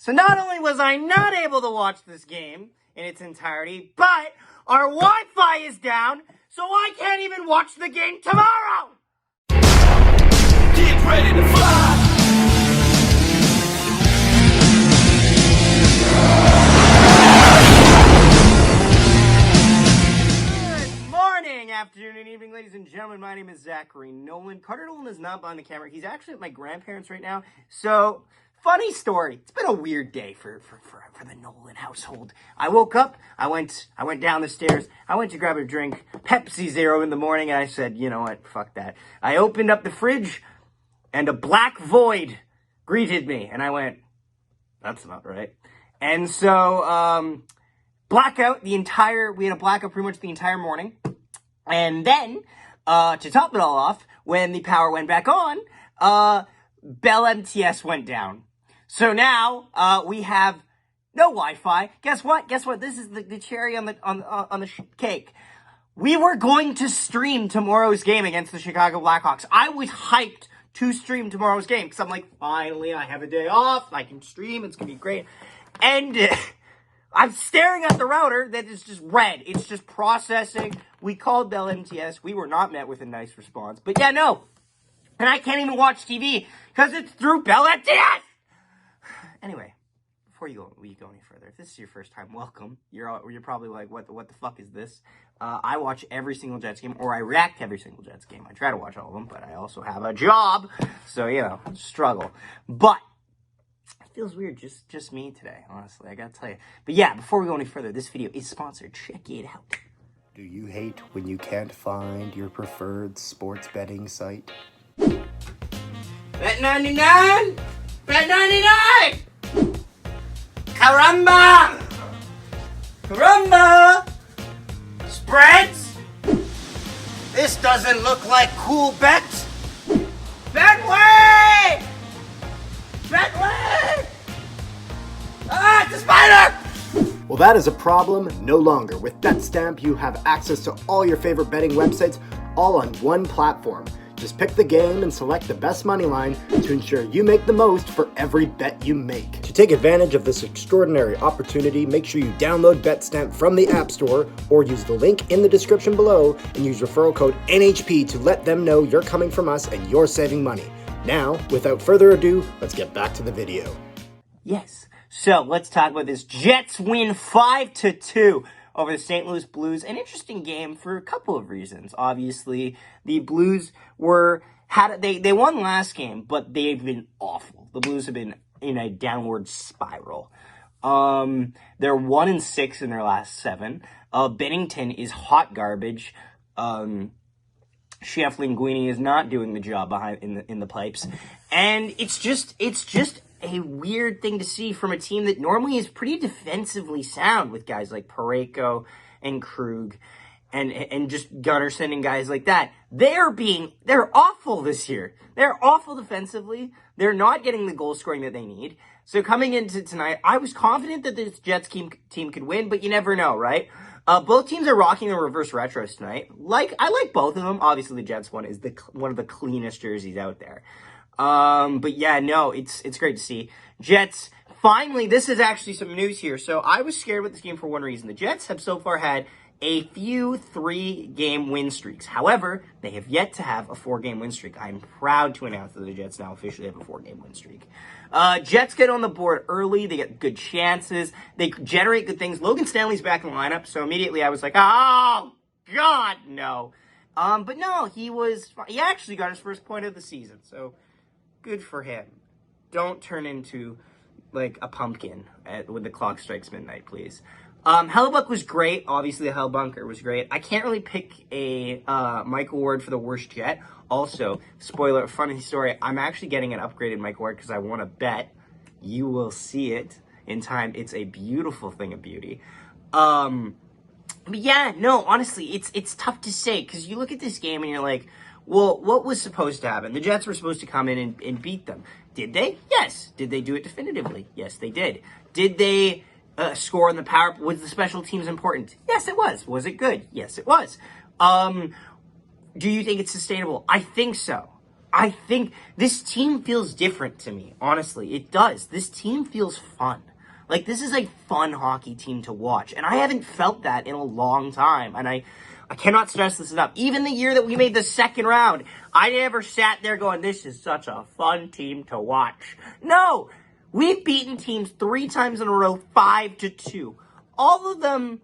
So not only was I not able to watch this game in its entirety, but our Wi-Fi is down, so I can't even watch the game tomorrow! Get ready to fly! Good morning, afternoon, and evening, ladies and gentlemen. My name is Zachary Nolan. Carter Nolan is not behind the camera. He's actually at my grandparents' right now. So, funny story. It's been a weird day for the Nolan household. I woke up, I went down the stairs, I went to grab a drink, Pepsi Zero in the morning, and I said, you know what, fuck that. I opened up the fridge, and a black void greeted me, and I went, that's not right. And so, blackout we had a blackout pretty much the entire morning. And then, to top it all off, when the power went back on, Bell MTS went down. So now, we have no Wi-Fi. Guess what? This is the cherry on the cake. We were going to stream tomorrow's game against the Chicago Blackhawks. I was hyped to stream tomorrow's game, because I'm like, finally, I have a day off, I can stream, it's gonna be great. And I'm staring at the router that is just red. It's just processing. We called Bell MTS. We were not met with a nice response. But yeah, no. And I can't even watch TV because it's through Bell MTS. Anyway, before we go any further, if this is your first time, welcome. You're probably like, what the fuck is this? I watch every single Jets game, or I react to every single Jets game. I try to watch all of them, but I also have a job. So, you know, struggle. But it feels weird, just me today, honestly, I gotta tell you. But yeah, before we go any further, this video is sponsored. Check it out. Do you hate when you can't find your preferred sports betting site? Bet 99! Bet 99! Caramba! Caramba! Spreads? This doesn't look like cool bets. Betway! Betway! Ah, it's a spider! Well, that is a problem no longer. With BetStamp, you have access to all your favorite betting websites all on one platform. Just pick the game and select the best money line to ensure you make the most for every bet you make. To take advantage of this extraordinary opportunity, make sure you download BetStamp from the App Store or use the link in the description below and use referral code NHP to let them know you're coming from us and you're saving money. Now, without further ado, let's get back to the video. Yes. So, let's talk about this. Jets win 5-2 over the St. Louis Blues. An interesting game for a couple of reasons. Obviously, the Blues they won last game, but they've been awful. The Blues have been in a downward spiral. They're 1-6 in their last 7. Bennington is hot garbage. Chef Linguini is not doing the job behind in the pipes. And it's just a weird thing to see from a team that normally is pretty defensively sound with guys like Parayko and Krug and just Gunnarsson and guys like that. They're awful this year. They're awful defensively. They're not getting the goal scoring that they need. So coming into tonight, I was confident that this Jets team could win, but you never know, right? Both teams are rocking the reverse retros tonight. I like both of them. Obviously, the Jets one is one of the cleanest jerseys out there. But yeah, no, it's great to see. Jets, finally, this is actually some news here. So I was scared with this game for one reason. The Jets have so far had a few 3-game win streaks. However, they have yet to have a 4-game win streak. I'm proud to announce that the Jets now officially have a 4-game win streak. Jets get on the board early. They get good chances. They generate good things. Logan Stanley's back in the lineup. So immediately I was like, oh, God, no. But no, he actually got his first point of the season. So good for him. Don't turn into, like, a pumpkin when the clock strikes midnight, please. Hellebuck was great. Obviously, the Hellbunker was great. I can't really pick a Michael Ward for the worst yet. Also, spoiler, funny story, I'm actually getting an upgraded Michael Ward because I want to bet. You will see it in time. It's a beautiful thing of beauty. But yeah, no, honestly, it's tough to say because you look at this game and you're like, well, what was supposed to happen? The Jets were supposed to come in and beat them. Did they? Yes. Did they do it definitively? Yes, they did. Did they score in the power? Was the special teams important? Yes, it was. Was it good? Yes, it was. Do you think it's sustainable? I think so. I think this team feels different to me, honestly. It does. This team feels fun. Like, this is a fun hockey team to watch. And I haven't felt that in a long time. And I cannot stress this enough. Even the year that we made the second round, I never sat there going, this is such a fun team to watch. No! We've beaten teams 3 times in a row, 5-2. All of them,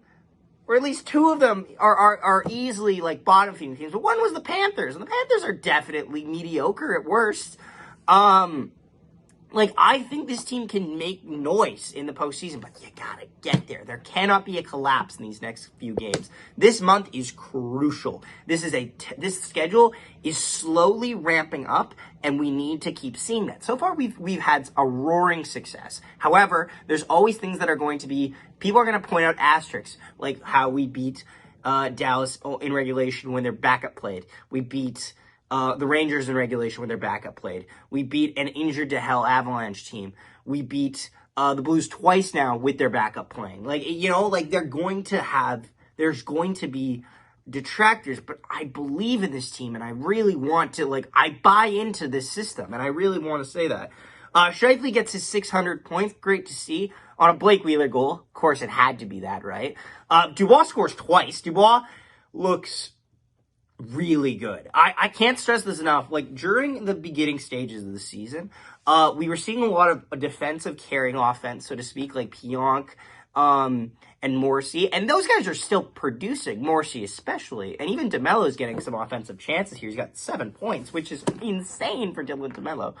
or at least 2 of them, are easily, like, bottom feeding teams. But one was the Panthers, and the Panthers are definitely mediocre at worst. Like, I think this team can make noise in the postseason, but you gotta get there. There cannot be a collapse in these next few games. This month is crucial. This schedule is slowly ramping up, and we need to keep seeing that. So far, we've had a roaring success. However, there's always things that are going to be, people are going to point out asterisks, like how we beat Dallas in regulation when their backup played. We beat the Rangers in regulation when their backup played. We beat an injured to hell Avalanche team. We beat the Blues twice now with their backup playing. Like, you know, like there's going to be detractors, but I believe in this team and I really want to, like, I buy into this system and I really want to say that. Scheifele gets his 600 points. Great to see. On a Blake Wheeler goal. Of course, it had to be that, right? Dubois scores twice. Dubois looks really good. I can't stress this enough. Like, during the beginning stages of the season, we were seeing a lot of defensive carrying offense, so to speak, like Pionk and Morrissey. And those guys are still producing, Morrissey especially. And even DeMello's getting some offensive chances here. He's got 7 points, which is insane for Dylan DeMello.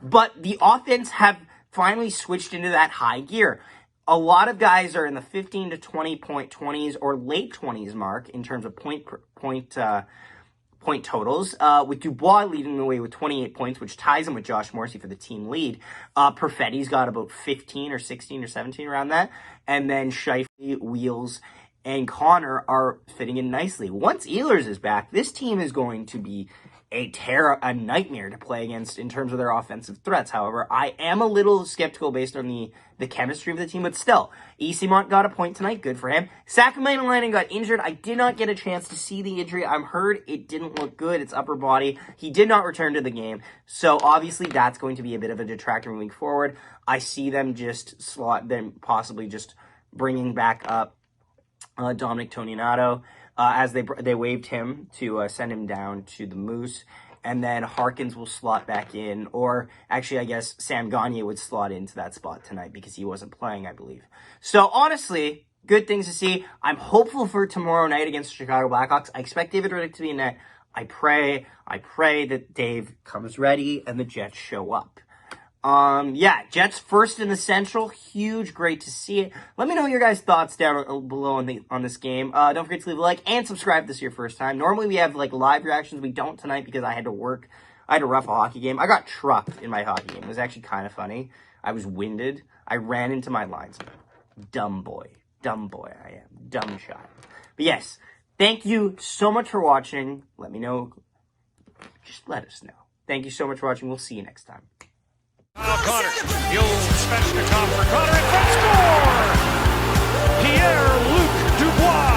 But the offense have finally switched into that high gear. A lot of guys are in the 15 to 20 point 20s or late 20s mark in terms of point totals, with Dubois leading the way with 28 points, which ties him with Josh Morrissey for the team lead. Perfetti's got about 15 or 16 or 17 around that. And then Scheifele, Wheels, and Connor are fitting in nicely. Once Ehlers is back, this team is going to be a nightmare to play against in terms of their offensive threats. However, I am a little skeptical based on the chemistry of the team, but still, Easimont got a point tonight. Good for him. Sakamainen got injured. I did not get a chance to see the injury. I'm heard it didn't look good. It's upper body. He did not return to the game. So obviously that's going to be a bit of a detractor moving forward. I see them possibly just bringing back up Dominic Toninato. As they waived him to send him down to the Moose. And then Harkins will slot back in. Or actually, I guess Sam Gagner would slot into that spot tonight because he wasn't playing, I believe. So honestly, good things to see. I'm hopeful for tomorrow night against the Chicago Blackhawks. I expect David Riddick to be in net. I pray that Dave comes ready and the Jets show up. Jets first in the Central. Huge, great to see it. Let me know your guys' thoughts down below on this game. Don't forget to leave a like and subscribe if this is your first time. Normally we have like live reactions. We don't tonight because I had to work. I had to rough a hockey game. I got trucked in my hockey game. It was actually kind of funny. I was winded. I ran into my linesman. Dumb boy I am. Dumb child. But yes, thank you so much for watching. Let me know. Just let us know. Thank you so much for watching. We'll see you next time. Connor, the old Svechnikov for Connor, and score! Pierre-Luc Dubois